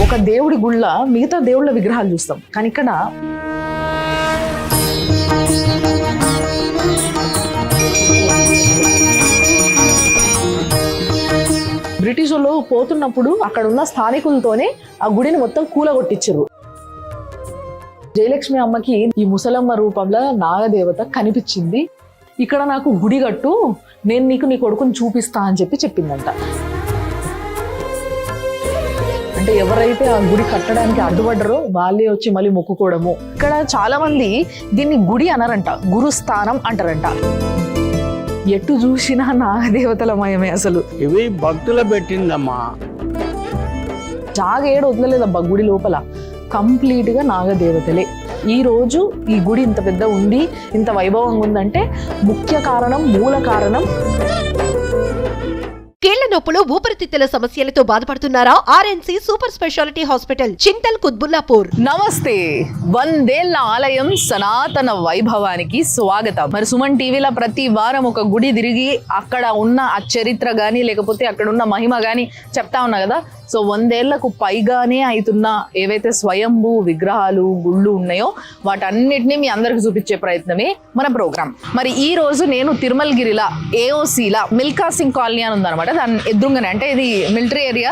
ఒక దేవుడి గుళ్ళ మిగతా దేవుళ్ళ విగ్రహాలు చూస్తాం, కానీ ఇక్కడ బ్రిటిష్ వాళ్ళు పోతున్నప్పుడు అక్కడ ఉన్న స్థానికులతోనే ఆ గుడిని మొత్తం కూలగొట్టించారు. జయలక్ష్మి అమ్మకి ఈ ముసలమ్మ రూపంలో నాగదేవత కనిపించింది. ఇక్కడ నాకు గుడి కట్టు, నేను నీకు నీ కొడుకుని చూపిస్తా అని చెప్పిందంట. అంటే ఎవరైతే ఆ గుడి కట్టడానికి అడ్డుపడ్డారో వాళ్ళే వచ్చి మళ్ళీ మొక్కుకోవడము. ఇక్కడ చాలా మంది దీన్ని గుడి అనరంట, గురుస్థానం అంటారంట. ఎటు చూసినా నాగదేవతల మయమే. అసలు ఇవి భక్తులు పెట్టిందమ్మా, జాగ ఏడు వదలలేదబ్బా. గుడి లోపల కంప్లీట్ గా నాగదేవతలే. ఈ రోజు ఈ గుడి ఇంత పెద్ద ఉంది, ఇంత వైభవంగా ఉందంటే ముఖ్య కారణం, మూల కారణం కీళ్ల నొప్పులు, ఊపిరితిత్తుల సమస్యలతో బాధపడుతున్నారా? ఆర్ఎన్సి super speciality hospital, Chintal Quthbullapur. నమస్తే. 100 ఏళ్ల ఆలయం సనాతన వైభవానికి స్వాగతం. మరి సుమన్ టీవీలో ప్రతి వారం ఒక గుడి తిరిగి అక్కడ ఉన్న ఆ చరిత్ర గానీ లేకపోతే అక్కడ ఉన్న మహిమ గానీ చెప్తా ఉన్నా కదా. సో 100 ఏళ్లకు పైగానే అవుతున్న ఏవైతే స్వయంభూ విగ్రహాలు, గుళ్ళు ఉన్నాయో వాటన్నిటినీ మీ అందరికి చూపించే ప్రయత్నమే మన ప్రోగ్రామ్. మరి ఈ రోజు నేను తిరుమలగిరిలా ఏఓసీలా మిల్కా సింగ్ కాలనీ అని ఉందన్నమాట. దాని ఎదురుగానే, అంటే ఇది మిలిటరీ ఏరియా.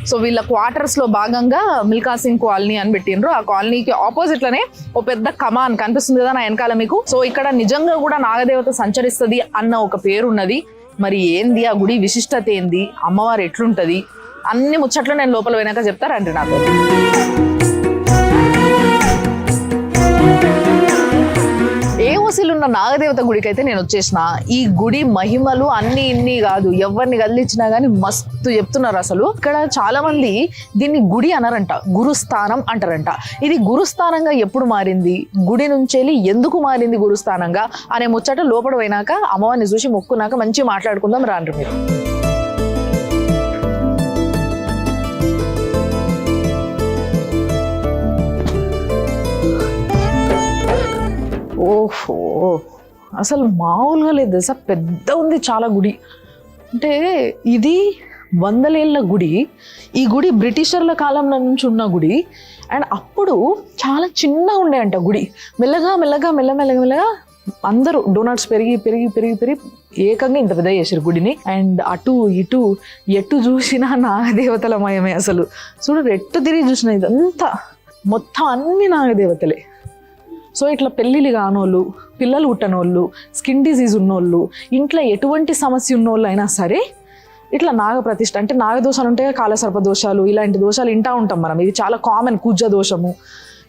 సో వీళ్ళ క్వార్టర్స్ లో భాగంగా మిల్కా సింగ్ కాలనీ అని పెట్టిండ్రు. ఆ కాలనీకి ఆపోజిట్ లోనే ఓ పెద్ద కమాన్ కనిపిస్తుంది కదా నా వెనకాల మీకు. సో ఇక్కడ నిజంగా కూడా నాగదేవత సంచరిస్తుంది అన్న ఒక పేరు ఉన్నది. మరి ఏంది ఆ గుడి విశిష్టత ఏంది, అమ్మవారు ఎట్లుంటది, అన్ని ముచ్చట్లు నేను లోపల పోయినాక చెప్తారండి నాతో. ఏఓసీలు ఉన్న నాగదేవత గుడికి అయితే నేను వచ్చేసిన. ఈ గుడి మహిమలు అన్ని ఇన్ని కాదు, ఎవరిని కదిలిచ్చినా గానీ మస్తు చెప్తున్నారు. అసలు ఇక్కడ చాలా మంది దీన్ని గుడి అనరంట, గురుస్థానం అంటారంట. ఇది గురుస్థానంగా ఎప్పుడు మారింది, గుడి నుంచి ఎందుకు మారింది గురుస్థానంగా అనే ముచ్చట లోపల పోయినాక అమ్మవారిని చూసి మొక్కున్నాక మంచి మాట్లాడుకుందాం రాండ్రు మీరు. ఓహో, అసలు మామూలుగా లేదు సార్, పెద్ద ఉంది చాలా గుడి. అంటే ఇది 100 ఏళ్ల గుడి. ఈ గుడి బ్రిటిషర్ల కాలం నుంచి ఉన్న గుడి. అండ్ అప్పుడు చాలా చిన్నగా ఉండేయంట గుడి. మెల్లగా అందరూ డోనట్స్ పెరిగి పెరిగి పెరిగి పెరిగి ఏకంగా ఇంత పెద్ద చేశారు గుడిని. అండ్ అటు ఇటు ఎటు చూసినా నాగదేవతల మయమే. అసలు చూడు, ఎట్టు తిరిగి చూసినా ఇదంతా మొత్తం అన్ని నాగదేవతలే. సో ఇట్లా పెళ్ళిళ్ళు కానోళ్ళు, పిల్లలు పుట్టనోళ్ళు, స్కిన్ డిజీజ్ ఉన్నోళ్ళు, ఇంట్లో ఎటువంటి సమస్య ఉన్నోళ్ళు అయినా సరే ఇట్లా నాగప్రతిష్ఠ, అంటే నాగదోషాలు ఉంటాయి, కాలసర్ప దోషాలు, ఇలాంటి దోషాలు వింటూ ఉంటాం మనం. ఇది చాలా కామన్, కుజ దోషము,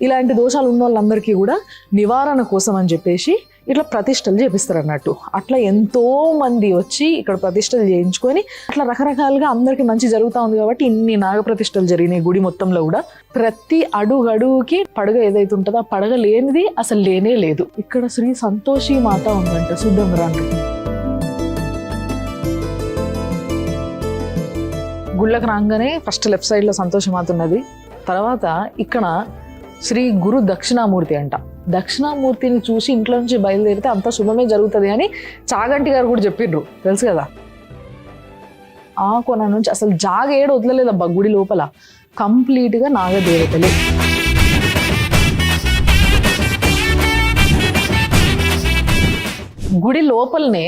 ఇలాంటి దోషాలు ఉన్న వాళ్ళందరికీ కూడా నివారణ కోసం అని చెప్పేసి ఇట్లా ప్రతిష్టలు చేపిస్తారు అన్నట్టు. అట్లా ఎంతో మంది వచ్చి ఇక్కడ ప్రతిష్టలు చేయించుకొని అట్లా రకరకాలుగా అందరికి మంచి జరుగుతూ ఉంది కాబట్టి ఇన్ని నాగప్రతిష్టలు జరిగినాయి గుడి మొత్తంలో కూడా. ప్రతి అడుగుకి పడగ ఏదైతే ఉంటుందో ఆ పడగ లేనిది అసలు లేనే లేదు. ఇక్కడ శ్రీ సంతోషి మాత ఉందంట, చూద్దాం రండి. గుళ్ళకి రాగానే ఫస్ట్ లెఫ్ట్ సైడ్ లో సంతోషి మాత ఉన్నది. తర్వాత ఇక్కడ శ్రీ గురు దక్షిణామూర్తి అంట. దక్షిణామూర్తిని చూసి ఇంట్లో నుంచి బయలుదేరితే అంత శుభమే జరుగుతుంది అని చాగంటి గారు కూడా చెప్పిండ్రు, తెలుసు కదా. ఆ కొన నుంచి అసలు జాగ ఏడు వదలలేదబ్బా. గుడి లోపల కంప్లీట్ గా నాగదేవతలే. గుడి లోపలనే,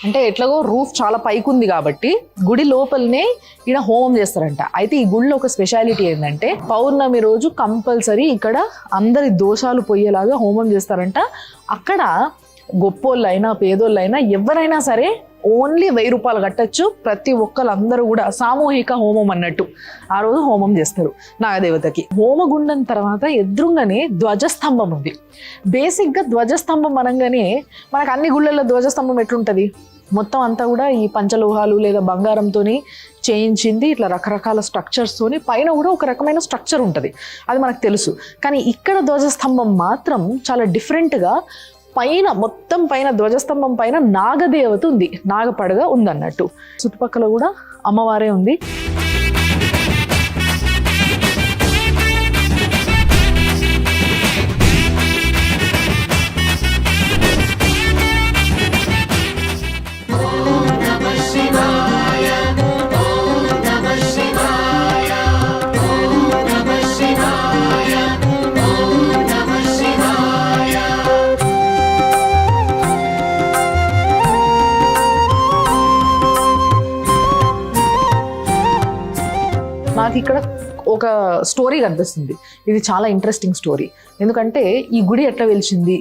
అంటే ఎట్లాగో రూఫ్ చాలా పైకి ఉంది కాబట్టి గుడి లోపలనే ఈడ హోమం చేస్తారంట. అయితే ఈ గుడిలో ఒక స్పెషాలిటీ ఏంటంటే పౌర్ణమి రోజు కంపల్సరీ ఇక్కడ అందరి దోషాలు పోయేలాగా హోమం చేస్తారంట. అక్కడ గొప్పోళ్ళైనా పేదోళ్ళైనా ఎవరైనా సరే ఓన్లీ 1000 రూపాయలు కట్టచ్చు. ప్రతి ఒక్కళ్ళందరూ కూడా సామూహిక హోమం అన్నట్టు ఆ రోజు హోమం చేస్తారు నాగదేవతకి. హోమగుండం తర్వాత ఎదురుగానే ధ్వజస్తంభం ఉంది. బేసిక్గా ధ్వజస్తంభం అనగానే మనకు అన్ని గుళ్ళల్లో ధ్వజస్తంభం ఎట్లుంటుంది, మొత్తం అంతా కూడా ఈ పంచలోహాలు లేదా బంగారంతో చేయించింది. ఇట్లా రకరకాల స్ట్రక్చర్స్తోని పైన కూడా ఒక రకమైన స్ట్రక్చర్ ఉంటుంది, అది మనకు తెలుసు. కానీ ఇక్కడ ధ్వజస్తంభం మాత్రం చాలా డిఫరెంట్గా పైన, మొత్తం పైన ధ్వజస్తంభం పైన నాగదేవత ఉంది, నాగపడగ ఉందన్నట్టు. చుట్టుపక్కల కూడా అమ్మవారే ఉంది. ఇక్కడ ఒక స్టోరీ కనిపిస్తుంది. ఇది చాలా ఇంట్రెస్టింగ్ స్టోరీ. ఎందుకంటే ఈ గుడి ఎట్లా వెలిచింది,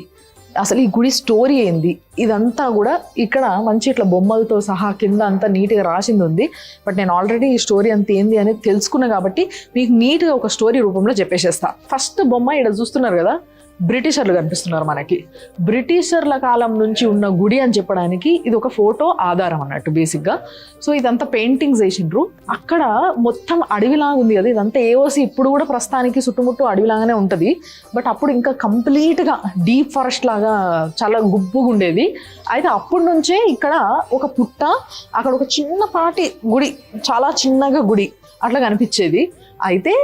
అసలు ఈ గుడి స్టోరీ ఏంది, ఇదంతా కూడా ఇక్కడ మంచి ఇట్లా బొమ్మలతో సహా కింద అంతా నీట్గా రాసింది ఉంది. బట్ నేను ఆల్రెడీ ఈ స్టోరీ అంత ఏంది అనేది తెలుసుకున్నా కాబట్టి మీకు నీట్గా ఒక స్టోరీ రూపంలో చెప్పేసేస్తా. ఫస్ట్ బొమ్మ ఇక్కడ చూస్తున్నారు కదా, బ్రిటిషర్లు కనిపిస్తున్నారు మనకి. బ్రిటిషర్ల కాలం నుంచి ఉన్న గుడి అని చెప్పడానికి ఇది ఒక ఫోటో ఆధారం అన్నట్టు బేసిక్గా. సో ఇదంతా పెయింటింగ్స్ వేసిండ్రు. అక్కడ మొత్తం అడవిలాగా ఉంది కదా, ఇదంతా ఏఓసి ఇప్పుడు కూడా ప్రస్తుతానికి చుట్టుముట్టు అడవిలాగానే ఉంటుంది. బట్ అప్పుడు ఇంకా కంప్లీట్గా డీప్ ఫారెస్ట్ లాగా చాలా గుబ్బుగా ఉండేది. అయితే అప్పటి నుంచే ఇక్కడ ఒక పుట్ట, అక్కడ ఒక చిన్నపాటి గుడి, చాలా చిన్నగా గుడి అట్లా కనిపించేది. అయితే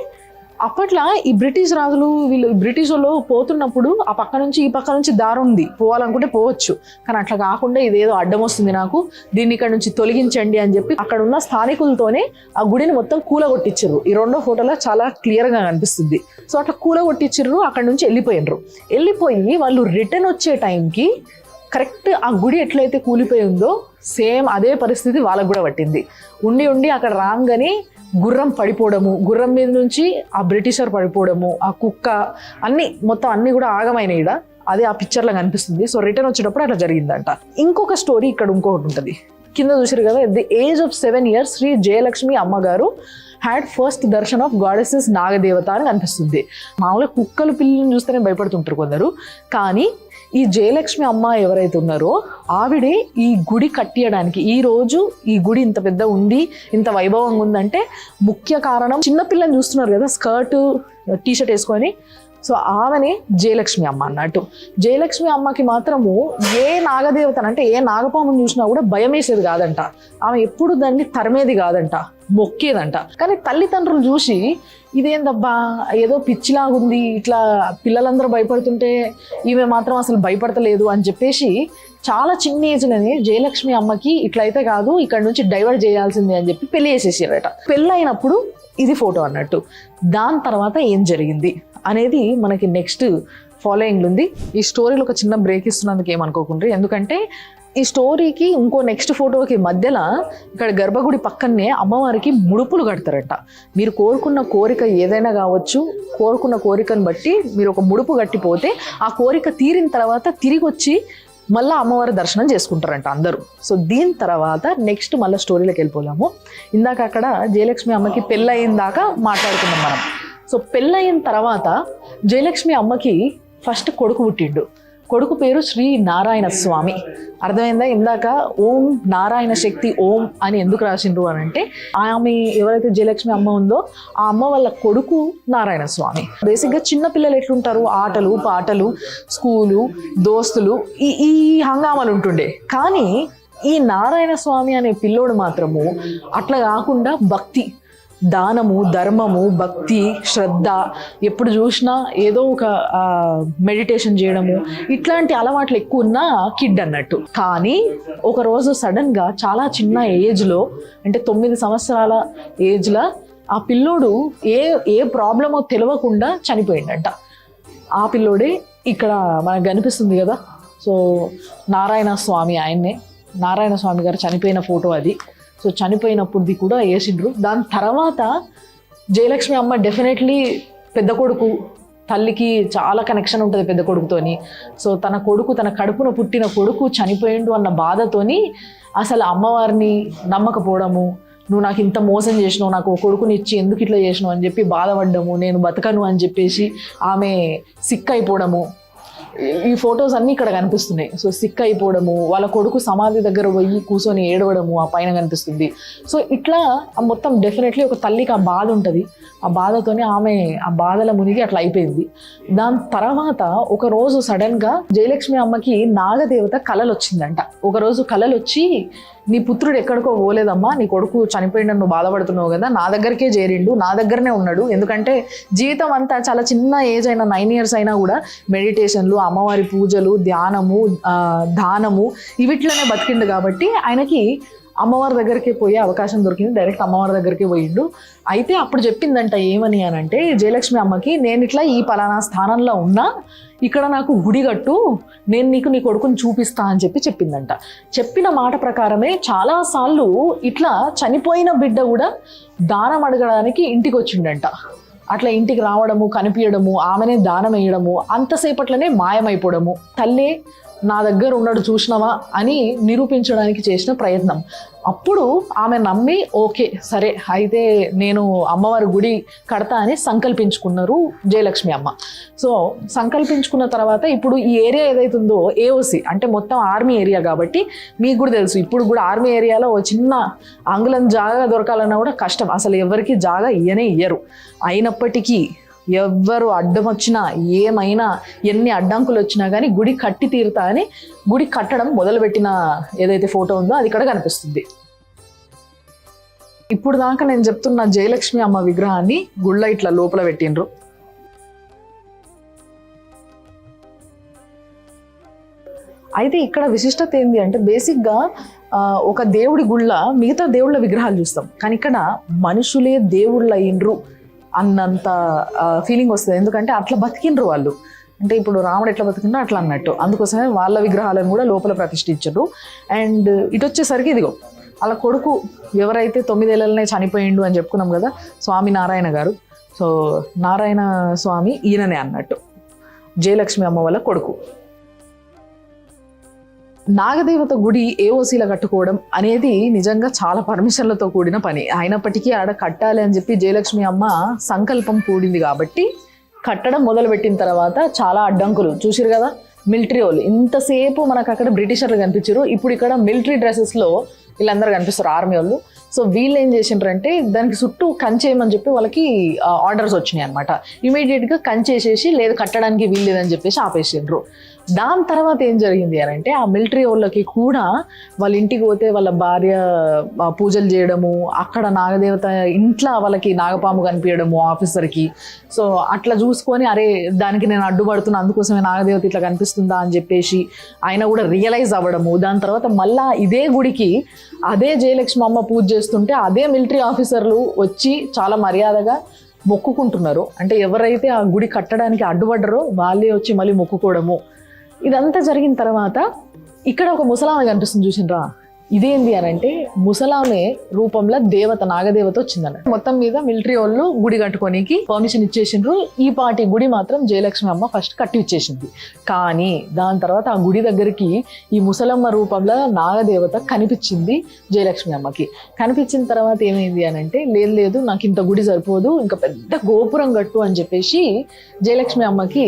అప్పట్లో ఈ బ్రిటిష్ రాజులు వీళ్ళు బ్రిటిష్ వాళ్ళు పోతున్నప్పుడు ఆ పక్క నుంచి ఈ పక్క నుంచి దారి ఉంది, పోవాలనుకుంటే పోవచ్చు. కానీ అట్లా కాకుండా ఇదేదో అడ్డం వస్తుంది నాకు, దీన్ని ఇక్కడ నుంచి తొలగించండి అని చెప్పి అక్కడ ఉన్న స్థానికులతోనే ఆ గుడిని మొత్తం కూలగొట్టించారు. ఈ రెండో ఫోటోలో చాలా క్లియర్గా కనిపిస్తుంది. సో అట్లా కూలగొట్టించారు, అక్కడ నుంచి వెళ్ళిపోయి వాళ్ళు రిటర్న్ వచ్చే టైంకి కరెక్ట్ ఆ గుడి ఎట్లయితే కూలిపోయి ఉందో సేమ్ అదే పరిస్థితి వాళ్ళకు కూడా పట్టింది. ఉండి అక్కడ రాగానే గుర్రం పడిపోవడము, గుర్రం మీద నుంచి ఆ బ్రిటిషర్ పడిపోవడము, ఆ కుక్క మొత్తం అన్నీ కూడా ఆగమైనాయి. అదే ఆ పిక్చర్లో కనిపిస్తుంది. సో రిటర్న్ వచ్చేటప్పుడు అట్లా జరిగిందంట. ఇంకొక స్టోరీ ఇక్కడ ఇంకొకటి ఉంటుంది. కింద చూసారు కదా, at the age of 7 years Shri Jayalakshmi అమ్మగారు had first darshan of goddesses Nagadevata అని కనిపిస్తుంది. మామూలుగా కుక్కలు పిల్లలను చూస్తేనే భయపడుతుంటారు కొందరు, కానీ ఈ జయలక్ష్మి అమ్మ ఎవరైతే ఉన్నారో ఆవిడే ఈ గుడి కట్టియడానికి, ఈ రోజు ఈ గుడి ఇంత పెద్ద ఉంది, ఇంత వైభవంగా ఉందంటే ముఖ్య కారణం, చిన్నపిల్లని చూస్తున్నారు కదా స్కర్ట్ టీషర్ట్ వేసుకొని, సో ఆమెనే జయలక్ష్మి అమ్మ అన్నట్టు. జయలక్ష్మి అమ్మకి మాత్రము ఏ నాగదేవతను అంటే ఏ నాగపామును చూసినా కూడా భయం వేసేది కాదంట. ఆమె ఎప్పుడు దాన్ని తరిమేది కాదంట, మొక్కేదంట. కానీ తల్లిదండ్రులు చూసి ఇదేందబ్బా ఏదో పిచ్చిలాగుంది, ఇట్లా పిల్లలందరూ భయపడుతుంటే ఈమె మాత్రం అసలు భయపడతలేదు అని చెప్పేసి చాలా చిన్న ఏజ్లోనే జయలక్ష్మి అమ్మకి ఇట్లయితే కాదు, ఇక్కడ నుంచి డైవర్ట్ చేయాల్సిందే అని చెప్పి పెళ్లి చేసేసారట. పెళ్ళైనప్పుడు ఇది ఫోటో అన్నట్టు. దాని తర్వాత ఏం జరిగింది అనేది మనకి నెక్స్ట్ ఫాలోయింగ్ ఉంది. ఈ స్టోరీలో ఒక చిన్న బ్రేక్ ఇస్తున్నందుకు ఏమనుకోకుండా, ఎందుకంటే ఈ స్టోరీకి ఇంకో నెక్స్ట్ ఫోటోకి మధ్యలో ఇక్కడ గర్భగుడి పక్కనే అమ్మవారికి ముడుపులు కడతారట. మీరు కోరుకున్న కోరిక ఏదైనా కావచ్చు, కోరుకున్న కోరికను బట్టి మీరు ఒక ముడుపు కట్టిపోతే ఆ కోరిక తీరిన తర్వాత తిరిగి వచ్చి మళ్ళీ అమ్మవారి దర్శనం చేసుకుంటారంట అందరూ. సో దీని తర్వాత నెక్స్ట్ మళ్ళీ స్టోరీలోకి వెళ్ళిపోదాము. ఇందాక అక్కడ జయలక్ష్మి అమ్మకి పెళ్ళయిన దాకా మాట్లాడుకున్నాం మనం. సో పెళ్ళయిన తర్వాత జయలక్ష్మి అమ్మకి ఫస్ట్ కొడుకు పుట్టిండు. కొడుకు పేరు శ్రీ నారాయణ స్వామి. అర్థమైందా? ఇందాక ఓం నారాయణ శక్తి ఓం అని ఎందుకు రాసిండ్రు అని అంటే, ఆమె ఎవరైతే జయలక్ష్మి అమ్మ ఉందో ఆ అమ్మ వాళ్ళ కొడుకు నారాయణ స్వామి. బేసిక్గా చిన్న పిల్లలు ఎట్లుంటారు, ఆటలు పాటలు, స్కూలు, దోస్తులు, ఈ హంగామాలు ఉంటుండే. కానీ ఈ నారాయణ స్వామి అనే పిల్లోడు మాత్రము అట్లా కాకుండా భక్తి, దానము, ధర్మము, భక్తి, శ్రద్ధ, ఎప్పుడు చూసినా ఏదో ఒక మెడిటేషన్ చేయడము, ఇట్లాంటి అలవాట్లు ఎక్కువ ఉన్న కిడ్ అన్నట్టు. కానీ ఒకరోజు సడన్గా చాలా చిన్న ఏజ్లో, అంటే 9 సంవత్సరాల ఏజ్లో ఆ పిల్లోడు ఏ ప్రాబ్లమో తెలియకుండా చనిపోయిందంట. ఆ పిల్లోడే ఇక్కడ మనకు కనిపిస్తుంది కదా. సో నారాయణ స్వామి, ఆయన్నే నారాయణ స్వామి గారు చనిపోయిన ఫోటో అది. సో చనిపోయినప్పుడుది కూడా వేసిండ్రు. దాని తర్వాత జయలక్ష్మి అమ్మ డెఫినెట్లీ పెద్ద కొడుకు, తల్లికి చాలా కనెక్షన్ ఉంటుంది పెద్ద కొడుకుతోని. సో తన కడుపున పుట్టిన కొడుకు చనిపోయిండు అన్న బాధతోని అసలు అమ్మవారిని నమ్మకపోవడము, నువ్వు నాకు ఇంత మోసం చేసినావు, నాకు ఒక కొడుకుని ఇచ్చి ఎందుకు ఇట్లా చేసినావు అని చెప్పి బాధపడ్డము, నేను బతకను అని చెప్పేసి ఆమె సిక్ అయిపోవడము, ఈ ఫొటోస్ అన్నీ ఇక్కడ కనిపిస్తున్నాయి. సో సిక్ అయిపోవడము, వాళ్ళ కొడుకు సమాధి దగ్గర పోయి కూర్చొని ఏడవడము ఆ పైన కనిపిస్తుంది. సో ఇట్లా మొత్తం డెఫినెట్లీ ఒక తల్లికి ఆ బాధ ఉంటుంది. ఆ బాధతోనే ఆమె ఆ బాధల మునిగి అట్లా అయిపోయింది. దాని తర్వాత ఒకరోజు సడన్గా జయలక్ష్మి అమ్మకి నాగదేవత కలలు వచ్చిందంట. ఒకరోజు కలలు వచ్చి, నీ పుత్రుడు ఎక్కడికో పోలేదమ్మా, నీ కొడుకు చనిపోయిందని నువ్వు బాధపడుతున్నావు కదా, నా దగ్గరికే చేరిండు, నా దగ్గరనే ఉన్నాడు. ఎందుకంటే జీవితం అంతా చాలా చిన్న ఏజ్ అయినా 9 years అయినా కూడా మెడిటేషన్లు, అమ్మవారి పూజలు, ధ్యానము, దానము, ఇవిట్లోనే బతికిండు. కాబట్టి ఆయనకి అమ్మవారి దగ్గరికి పోయే అవకాశం దొరికింది, డైరెక్ట్ అమ్మవారి దగ్గరికి పోయిండు. అయితే అప్పుడు చెప్పిందంట ఏమని అని అంటే, జయలక్ష్మి అమ్మకి నేను ఇట్లా ఈ పలానా స్థానంలో ఉన్నా, ఇక్కడ నాకు గుడి కట్టు, నేను నీకు నీ కొడుకుని చూపిస్తా అని చెప్పిందంట. చెప్పిన మాట ప్రకారమే చాలాసార్లు ఇట్లా చనిపోయిన బిడ్డ కూడా దానం అడగడానికి ఇంటికి వచ్చిండంట. అట్లా ఇంటికి రావడము, కనిపించడము, ఆమెనే దానం వేయడము, అంతసేపట్లోనే మాయమైపోవడము, తల్లే నా దగ్గర ఉన్నాడు చూసినవా అని నిరూపించడానికి చేసిన ప్రయత్నం. అప్పుడు ఆమె నమ్మి ఓకే సరే అయితే నేను అమ్మవారి గుడి కడతా అని సంకల్పించుకున్నారు జయలక్ష్మి అమ్మ. సో సంకల్పించుకున్న తర్వాత ఇప్పుడు ఈ ఏరియా ఏదైతుందో ఏఓసి అంటే మొత్తం ఆర్మీ ఏరియా కాబట్టి మీకు కూడా తెలుసు, ఇప్పుడు కూడా ఆర్మీ ఏరియాలో ఓ చిన్న అంగుళం జాగా దొరకాలన్నా కూడా కష్టం, అసలు ఎవరికి జాగా ఇయ్యరు. అయినప్పటికీ ఎవ్వరు అడ్డం వచ్చినా ఏమైనా ఎన్ని అడ్డంకులు వచ్చినా కానీ గుడి కట్టి తీరుతా అని గుడి కట్టడం మొదలుపెట్టిన ఏదైతే ఫోటో ఉందో అది ఇక్కడ కనిపిస్తుంది. ఇప్పుడు దాకా నేను చెప్తున్న జయలక్ష్మి అమ్మ విగ్రహాన్ని గుళ్ళ ఇట్లా లోపల పెట్టిండ్రు. అయితే ఇక్కడ విశిష్టత ఏంది అంటే బేసిక్గా ఒక దేవుడి గుళ్ళ మిగతా దేవుళ్ళ విగ్రహాలు చూస్తాం, కానీ ఇక్కడ మనుషులే దేవుళ్ళు అయ్యిండ్రు అన్నంత ఫీలింగ్ వస్తుంది. ఎందుకంటే అట్లా బతికిండ్రు వాళ్ళు, అంటే ఇప్పుడు రాముడు ఎట్లా బతికిండ్రో అట్లా అన్నట్టు. అందుకోసమే వాళ్ళ విగ్రహాలను కూడా లోపల ప్రతిష్ఠించారు. అండ్ ఇటు వచ్చేసరికి ఇదిగో వాళ్ళ కొడుకు ఎవరైతే 9 ఏళ్ళనే చనిపోయిండు అని చెప్పుకున్నాం కదా, స్వామి నారాయణ గారు. సో నారాయణ స్వామి ఈయననే అన్నట్టు, జయలక్ష్మి అమ్మ వాళ్ళ కొడుకు. నాగదేవత గుడి ఏఓసీలో కట్టుకోవడం అనేది నిజంగా చాలా పర్మిషన్లతో కూడిన పని. అయినప్పటికీ ఆడ కట్టాలి అని చెప్పి జయలక్ష్మి అమ్మ సంకల్పం కూడింది కాబట్టి కట్టడం మొదలుపెట్టిన తర్వాత చాలా అడ్డంకులు చూసిరు కదా. మిలిటరీ వాళ్ళు ఇంతసేపు మనకు అక్కడ బ్రిటిషర్లు కనిపించారు, ఇప్పుడు ఇక్కడ మిలిటరీ డ్రెస్సెస్లో వీళ్ళందరూ కనిపిస్తారు ఆర్మీ వాళ్ళు. సో వీళ్ళు ఏం చేసిండ్రంటే దానికి చుట్టూ కంచేయమని చెప్పి వాళ్ళకి ఆర్డర్స్ వచ్చినాయి అనమాట. ఇమీడియట్గా కంచేసేసి లేదు కట్టడానికి వీల్లేదని చెప్పేసి ఆపేసిండ్రు. దాని తర్వాత ఏం జరిగింది అని అంటే ఆ మిలిటరీ వాళ్ళకి కూడా వాళ్ళ ఇంటికి పోతే వాళ్ళ భార్య పూజలు చేయడము, అక్కడ నాగదేవత ఇంట్లో వాళ్ళకి నాగపాము కనిపించడము ఆఫీసర్కి. సో అట్లా చూసుకొని అరే దానికి నేను అడ్డుపడుతున్నా, అందుకోసమే నాగదేవత ఇట్లా కనిపిస్తుందా అని చెప్పేసి ఆయన కూడా రియలైజ్ అవ్వడము. దాని తర్వాత మళ్ళా ఇదే గుడికి అదే జయలక్ష్మి అమ్మ పూజ చేస్తుంటే అదే మిలిటరీ ఆఫీసర్లు వచ్చి చాలా మర్యాదగా మొక్కుకుంటున్నారు. అంటే ఎవరైతే ఆ గుడి కట్టడానికి అడ్డుపడ్డారో వాళ్ళే వచ్చి మళ్ళీ మొక్కుకోవడము. ఇదంతా జరిగిన తర్వాత ఇక్కడ ఒక ముసలామె కనిపిస్తుంది చూసిండ్రా, ఇదేంది అని అంటే ముసలామె రూపంలో దేవత నాగదేవత వచ్చిందన్నట్టు. మొత్తం మీద మిలిటరీ వాళ్ళు గుడి కట్టుకోనికి పర్మిషన్ ఇచ్చేసిండ్రు. ఈ పాటి గుడి మాత్రం జయలక్ష్మి అమ్మ ఫస్ట్ కట్టి ఇచ్చేసింది. కానీ దాని తర్వాత ఆ గుడి దగ్గరికి ఈ ముసలమ్మ రూపంలో నాగదేవత కనిపించింది జయలక్ష్మి అమ్మకి. కనిపించిన తర్వాత ఏమైంది అని అంటే లేదు నాకు ఇంత గుడి సరిపోదు, ఇంకా పెద్ద గోపురం కట్టు అని చెప్పేసి జయలక్ష్మి అమ్మకి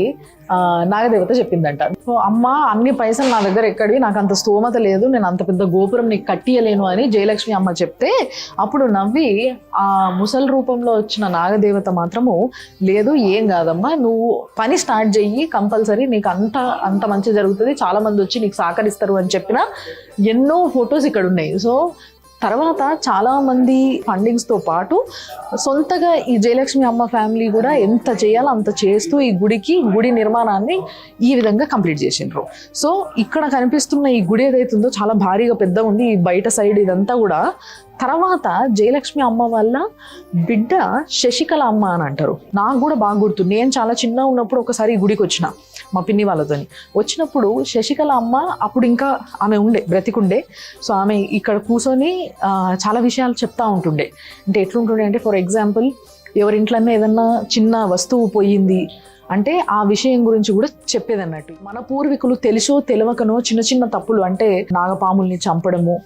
నాగదేవత చెప్పిందంట. సో అమ్మ అన్ని పైసలు నా దగ్గర ఎక్కడివి, నాకు అంత స్తోమత లేదు, నేను అంత పెద్ద గోపురం నీకు కట్టియలేను అని జయలక్ష్మి అమ్మ చెప్తే అప్పుడు నవ్వి ఆ ముసలి రూపంలో వచ్చిన నాగదేవత మాత్రము లేదు ఏం కాదమ్మా, నువ్వు పని స్టార్ట్ చెయ్యి, కంపల్సరీ నీకు అంత మంచి జరుగుతుంది, చాలా మంది వచ్చి నీకు సహకరిస్తారు అని చెప్పిన ఎన్నో ఫొటోస్ ఇక్కడ ఉన్నాయి. సో తర్వాత చాలామంది ఫండింగ్స్తో పాటు సొంతగా ఈ జయలక్ష్మి అమ్మ ఫ్యామిలీ కూడా ఎంత చేయాలో అంత చేస్తూ ఈ గుడి నిర్మాణాన్ని ఈ విధంగా కంప్లీట్ చేసిండ్రు. సో ఇక్కడ కనిపిస్తున్న ఈ గుడి ఏదైతుందో చాలా భారీగా పెద్ద ఉంది, ఈ బయట సైడ్ ఇదంతా కూడా. తర్వాత జయలక్ష్మి అమ్మ వాళ్ళ బిడ్డ శశికళ అమ్మ అని అంటారు. నాకు కూడా బాగా గుర్తు, నేను చాలా చిన్న ఉన్నప్పుడు ఒకసారి ఈ గుడికి వచ్చిన మా పిన్ని వాళ్ళతోని. వచ్చినప్పుడు శశికళ అమ్మ అప్పుడు ఇంకా ఆమె బ్రతికుండే. సో ఆమె ఇక్కడ కూర్చొని చాలా విషయాలు చెప్తా ఉంటుండే. అంటే ఎట్లుంటుండే అంటే ఫర్ ఎగ్జాంపుల్ ఎవరింట్లోనే ఏదన్నా చిన్న వస్తువు పోయింది అంటే ఆ విషయం గురించి కూడా చెప్పేదన్నట్టు. మన పూర్వీకులు తెలుసో తెలియకనో చిన్న చిన్న తప్పులు అంటే నాగపాముల్ని చంపడము,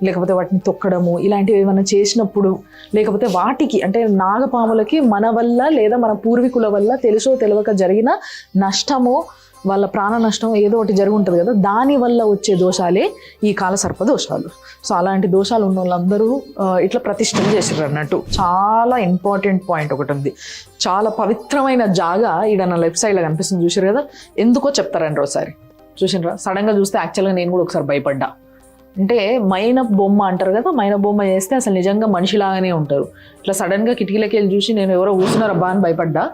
లేకపోతే వాటిని తొక్కడము, ఇలాంటివి ఏమైనా చేసినప్పుడు లేకపోతే వాటికి అంటే నాగపాములకి మన వల్ల లేదా మన పూర్వీకుల వల్ల తెలుసో తెలియక జరిగిన నష్టమో వాళ్ళ ప్రాణ నష్టం ఏదో ఒకటి జరిగి ఉంటుంది కదా, దాని వల్ల వచ్చే దోషాలే ఈ కాలసర్ప దోషాలు. సో అలాంటి దోషాలు ఉన్న వాళ్ళందరూ ఇట్లా ప్రతిష్టలు చేసారు అన్నట్టు. చాలా ఇంపార్టెంట్ పాయింట్ ఒకటి ఉంది, చాలా పవిత్రమైన జాగా ఈడ నా లెఫ్ట్ సైడ్లో కనిపిస్తుంది చూసారు కదా. ఎందుకో చెప్తారండి ఒకసారి చూసినరా. సడన్గా చూస్తే యాక్చువల్గా నేను కూడా ఒకసారి భయపడ్డా. అంటే మైన బొమ్మ అంటారు కదా, మైన బొమ్మ చేస్తే అసలు నిజంగా మనిషిలాగానే ఉంటారు. ఇట్లా సడన్గా కిటికీలకి వెళ్ళి చూసి నేను ఎవరో కూర్చున్నారబ్బా అని భయపడ్డా,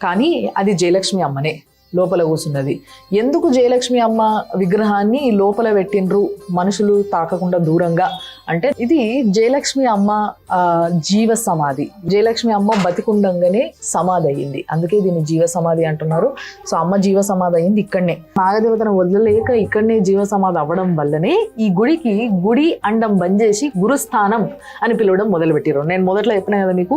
కానీ అది జయలక్ష్మి అమ్మనే. లోపల కూర్చున్నది. ఎందుకు జయలక్ష్మి అమ్మ విగ్రహాన్ని లోపల పెట్టిండ్రు మనుషులు తాకకుండా దూరంగా అంటే, ఇది జయలక్ష్మి అమ్మ జీవ సమాధి. జయలక్ష్మి అమ్మ బతికుండంగానే సమాధి అయ్యింది, అందుకే దీన్ని జీవ సమాధి అంటున్నారు. సో అమ్మ జీవ సమాధి అయ్యింది ఇక్కడనే, నాగదేవతను వదలలేక ఇక్కడనే జీవ సమాధి అవ్వడం వల్లనే ఈ గుడికి గుడి అండం బంద్ చేసి గురుస్థానం అని పిలవడం మొదలుపెట్టారు. నేను మొదట్లో చెప్పినా కదా మీకు,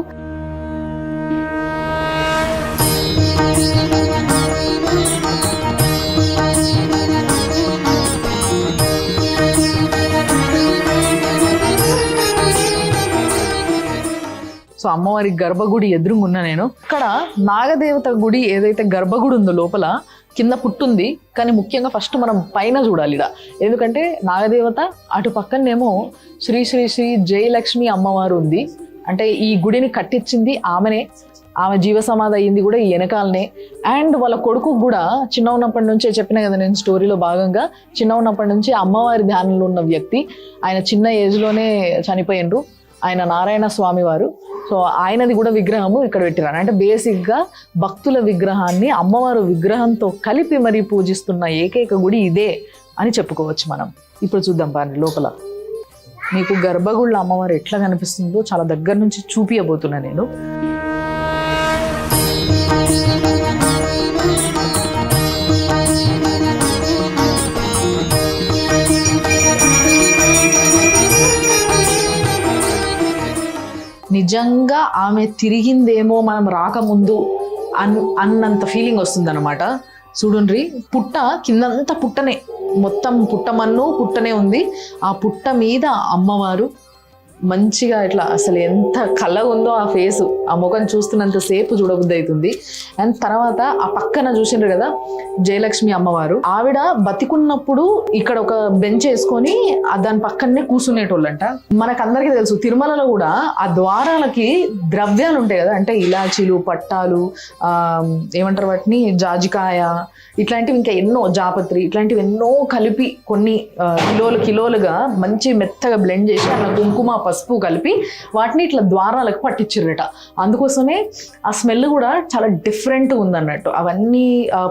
సో అమ్మవారి గర్భగుడి ఎదురుగున్నా నేను. ఇక్కడ నాగదేవత గుడి ఏదైతే గర్భగుడి ఉందో లోపల కింద పుట్టుంది, కానీ ముఖ్యంగా ఫస్ట్ మనం పైన చూడాలి ఇక. ఎందుకంటే నాగదేవత అటు పక్కనేమో శ్రీ శ్రీ శ్రీ జయలక్ష్మి అమ్మవారు ఉంది. అంటే ఈ గుడిని కట్టించింది ఆమెనే, ఆమె జీవ సమాధి అయ్యింది కూడా ఈ వెనకాలనే. అండ్ వాళ్ళ కొడుకు కూడా చిన్న ఉన్నప్పటి నుంచే చెప్పిన కదా నేను స్టోరీలో భాగంగా, చిన్న ఉన్నప్పటి నుంచి అమ్మవారి ధ్యానంలో ఉన్న వ్యక్తి. ఆయన చిన్న ఏజ్లోనే చనిపోయిండ్రు, ఆయన నారాయణ స్వామి వారు. సో ఆయనది కూడా విగ్రహము ఇక్కడ పెట్టిరాను. అంటే బేసిక్గా భక్తుల విగ్రహాన్ని అమ్మవారు విగ్రహంతో కలిపి మరీ పూజిస్తున్న ఏకైక గుడి ఇదే అని చెప్పుకోవచ్చు మనం. ఇప్పుడు చూద్దాం బాగా లోపల మీకు గర్భగుళ్ళ అమ్మవారు ఎట్లా కనిపిస్తుందో చాలా దగ్గర నుంచి చూపియబోతున్నా నేను. నిజంగా ఆమె తిరిగిందేమో మనం రాకముందు అన్నంత ఫీలింగ్ వస్తుంది అనమాట. చూడండి, పుట్ట కిందంతా పుట్టనే, మొత్తం పుట్టమన్ను పుట్టనే ఉంది. ఆ పుట్ట మీద అమ్మవారు మంచిగా ఇట్లా అసలు ఎంత కళ్ళగా ఉందో ఆ ఫేసు, ఆ ముఖం చూస్తున్నంత సేపు చూడబుద్ధి అవుతుంది. అండ్ తర్వాత ఆ పక్కన చూసిండ్రు కదా జయలక్ష్మి అమ్మవారు, ఆవిడ బతికున్నప్పుడు ఇక్కడ ఒక బెంచ్ వేసుకొని దాని పక్కనే కూర్చునేటోళ్ళంట. మనకందరికీ తెలుసు తిరుమలలో కూడా ఆ ద్వారాలకి ద్రవ్యాలు ఉంటాయి కదా, అంటే ఇలాచీలు, పట్టాలు, ఏమంటారు వాటిని, జాజికాయ, ఇట్లాంటివి ఇంకా ఎన్నో, జాపత్రి, ఇట్లాంటివి ఎన్నో కలిపి కొన్ని కిలోలుగా మంచి మెత్తగా బ్లెండ్ చేసి అట్లా కుంకుమ పసుపు కలిపి వాటిని ఇట్లా ద్వారాలకు పట్టించారట. అందుకోసమే ఆ స్మెల్ కూడా చాలా డిఫరెంట్ ఉందన్నట్టు. అవన్నీ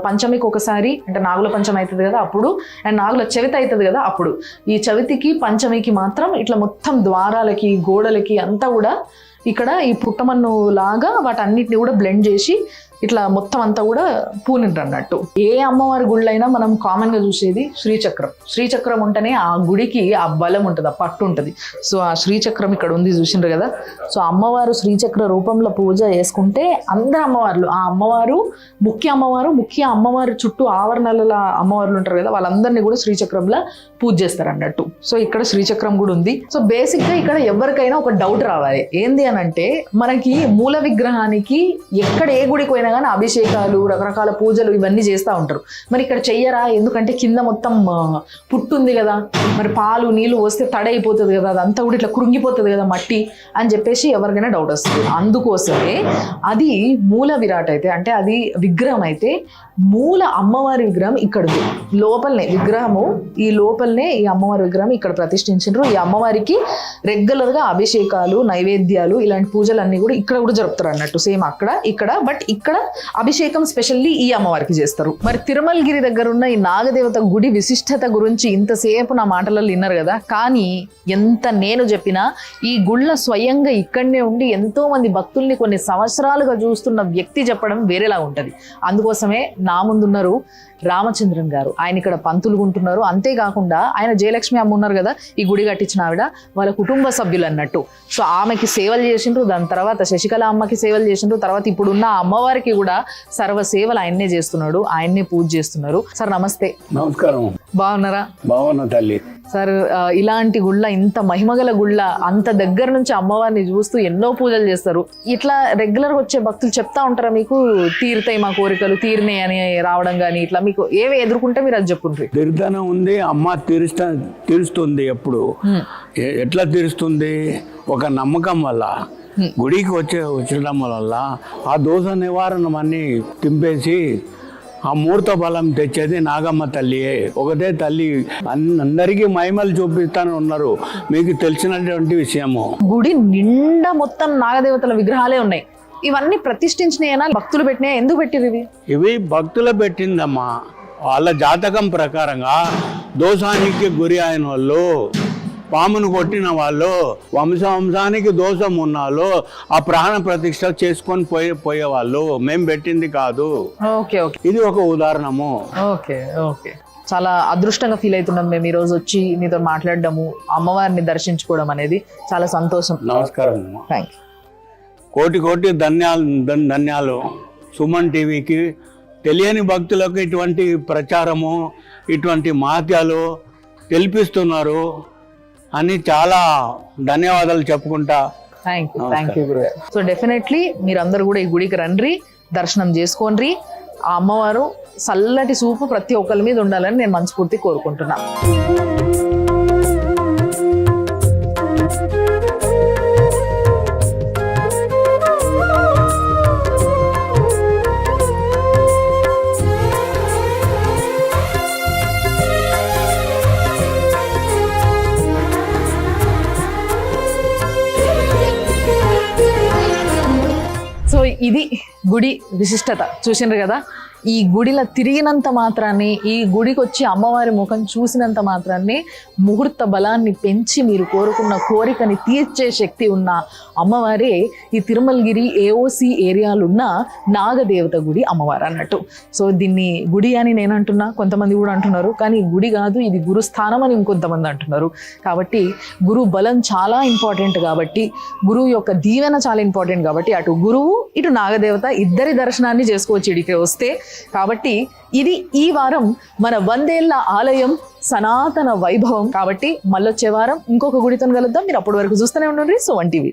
పంచమికి ఒకసారి, అంటే నాగుల పంచమి అవుతుంది కదా అప్పుడు, అండ్ నాగుల చవితి అవుతుంది కదా అప్పుడు, ఈ చవితికి పంచమికి మాత్రం ఇట్లా మొత్తం ద్వారాలకి గోడలకి అంతా కూడా ఇక్కడ ఈ పుట్టమన్ను లాగా వాటన్నిటిని కూడా బ్లెండ్ చేసి ఇట్లా మొత్తం అంతా కూడా పూనిండ్రు అన్నట్టు. ఏ అమ్మవారి గుళ్ళైనా మనం కామన్గా చూసేది శ్రీచక్రం. శ్రీచక్రం ఉంటేనే ఆ గుడికి ఆ బలం ఉంటుంది, ఆ పట్టు ఉంటుంది. సో ఆ శ్రీచక్రం ఇక్కడ ఉంది, చూసిండ్రు కదా. సో అమ్మవారు శ్రీచక్ర రూపంలో పూజ చేసుకుంటే అందరు అమ్మవార్లు, ఆ అమ్మవారు ముఖ్య అమ్మవారి చుట్టూ ఆవరణల అమ్మవార్లు ఉంటారు కదా, వాళ్ళందరినీ కూడా శ్రీచక్రంలో పూజ చేస్తారు అన్నట్టు. సో ఇక్కడ శ్రీచక్రం కూడా ఉంది. సో బేసిక్గా ఇక్కడ ఎవరికైనా ఒక డౌట్ రావాలి, ఏంది అని అంటే, మనకి మూల విగ్రహానికి ఎక్కడ ఏ గుడికి పోయినా కానీ అభిషేకాలు, రకరకాల పూజలు ఇవన్నీ చేస్తూ ఉంటారు. మరి ఇక్కడ చెయ్యరా? ఎందుకంటే కింద మొత్తం పుట్టుంది కదా, మరి పాలు నీళ్లు వస్తే తడైపోతుంది కదా, అదంతా కూడా ఇట్లా కృంగిపోతుంది కదా మట్టి అని చెప్పేసి ఎవరికైనా డౌట్ వస్తుంది. అందుకోసమే అది మూల విరాట్ అయితే, అంటే అది విగ్రహం అయితే, మూల అమ్మవారి విగ్రహం ఇక్కడ ఉంది లోపలనే. విగ్రహము ఈ లోపలనే ఈ అమ్మవారి విగ్రహం ఇక్కడ ప్రతిష్ఠించారు. ఈ అమ్మవారికి రెగ్యులర్గా అభిషేకాలు, నైవేద్యాలు, ఇలాంటి పూజలన్నీ కూడా ఇక్కడ కూడా జరుపుతారు అన్నట్టు. సేమ్ అక్కడ ఇక్కడ, బట్ ఇక్కడ అభిషేకం స్పెషల్లీ ఈ అమ్మవారికి చేస్తారు. మరి తిరుమలగిరి దగ్గర ఉన్న ఈ నాగదేవత గుడి విశిష్టత గురించి ఇంతసేపు నా మాటలలో విన్నారు కదా, కానీ ఎంత నేను చెప్పినా ఈ గుళ్ళ స్వయంగా ఇక్కడనే ఉండి ఎంతో మంది భక్తుల్ని కొన్ని సంవత్సరాలుగా చూస్తున్న వ్యక్తి చెప్పడం వేరేలా ఉంటది. అందుకోసమే నా ముందున్నారు రామచంద్రన్ గారు. ఆయన ఇక్కడ పంతులు ఉంటున్నారు. అంతేకాకుండా ఆయన జయలక్ష్మి అమ్మ ఉన్నారు కదా, ఈ గుడి కట్టించిన ఆవిడ, వాళ్ళ కుటుంబ సభ్యులు అన్నట్టు. సో ఆమెకి సేవలు చేసిండ్రు, దాని తర్వాత శశికళ అమ్మకి సేవలు చేసిండ్రు, తర్వాత ఇప్పుడున్న అమ్మవారికి కూడా సర్వ సేవలు ఆయన్నే చేస్తున్నాడు, ఆయన్నే పూజ చేస్తున్నారు. సార్ నమస్తే. నమస్కారం. బాగున్నారా? బాగున్నా తల్లి. సార్ ఇలాంటి గుళ్ళ, ఇంత మహిమగల గుళ్ళ, అంత దగ్గర నుంచి అమ్మవారిని చూస్తూ ఎన్నో పూజలు చేస్తారు. ఇట్లా రెగ్యులర్గా వచ్చే భక్తులు చెప్తా ఉంటారా మీకు, తీరుతాయి మా కోరికలు, తీరినాయి అని రావడం కానీ, ఇట్లా మీకు ఏవి ఎదుర్కొంటే మీరు అది చెప్పుండ్రి? తీర్థనం ఉంది, అమ్మ తీరుస్తుంది. ఎప్పుడు ఎట్లా తీరుస్తుంది? ఒక నమ్మకం వల్ల, గుడికి వచ్చడం వల్ల ఆ దోష నివారణం అన్ని తింపేసి ఆ మూర్త బలం తెచ్చేది నాగమ్మ తల్లియే. ఒకటే తల్లి అందరికీ మహిమలు చూపిస్తానే ఉన్నారు. మీకు తెలిసినటువంటి విషయము, గుడి నిండా మొత్తం నాగదేవతల విగ్రహాలే ఉన్నాయి. ఇవన్నీ ప్రతిష్ఠించినాయనా, భక్తులు పెట్టినాయా, ఎందుకు పెట్టిరు ఇవి? ఇవి భక్తులు పెట్టిందమ్మా. వాళ్ళ జాతకం ప్రకారంగా దోషానికి గురి అయిన వాళ్ళు, పామును కొట్టిన వాళ్ళు, వంశానికి దోషం ఉన్న వాళ్ళు ఆ ప్రాణ ప్రతిష్ఠ చేసుకొని పోయేవాళ్ళు. మేము పెట్టింది కాదు. ఓకే ఓకే, ఇది ఒక ఉదాహరణము. Okay okay. చాలా అదృష్టంగా ఫీల్ అవుతున్నాం మేము ఈ రోజు వచ్చి మీతో మాట్లాడడము, అమ్మవారిని దర్శించుకోవడం అనేది చాలా సంతోషం. నమస్కారం. థ్యాంక్ కోటి కోటి ధన్యాలు సుమన్ టీవీకి. తెలియని భక్తులకు ఇటువంటి ప్రచారము, ఇటువంటి మహత్యాలు తెలిపిస్తున్నారు అని చాలా ధన్యవాదాలు చెప్పుకుంటా. థ్యాంక్ యూ గురుగారు. సో డెఫినెట్లీ మీరందరూ కూడా ఈ గుడికి రండి, దర్శనం చేసుకోండి. ఆ అమ్మవారు చల్లటి చూపు ప్రతి ఒక్కరి మీద ఉండాలని నేను మనస్ఫూర్తి కోరుకుంటున్నా. సో ఇది గుడి విశిష్టత చూసిండ్రు కదా. ఈ గుడిలో తిరిగినంత మాత్రాన్ని, ఈ గుడికి వచ్చి అమ్మవారి ముఖం చూసినంత మాత్రాన్ని ముహూర్త బలాన్ని పెంచి మీరు కోరుకున్న కోరికని తీర్చే శక్తి ఉన్న అమ్మవారే ఈ తిరుమలగిరి ఏఓసి ఏరియాలో ఉన్న నాగదేవత గుడి అమ్మవారు అన్నట్టు. సో దీన్ని గుడి అని నేను అంటున్నా, కొంతమంది కూడా అంటున్నారు, కానీ గుడి కాదు, ఇది గురుస్థానం అని ఇంకొంతమంది అంటున్నారు. కాబట్టి గురు బలం చాలా ఇంపార్టెంట్, కాబట్టి గురువు యొక్క దీవెన చాలా ఇంపార్టెంట్. కాబట్టి అటు గురువు ఇటు నాగదేవత ఇద్దరి దర్శనాన్ని చేసుకోవచ్చు ఇడికి వస్తే. కాబట్టి ఇది ఈ వారం మన 100 ఏళ్ల ఆలయం సనాతన వైభవం. కాబట్టి మళ్ళొచ్చే వారం ఇంకొక గుడితో కలుద్దాం. మీరు అప్పటి వరకు చూస్తూనే ఉండండి సుమన్ టీవీ.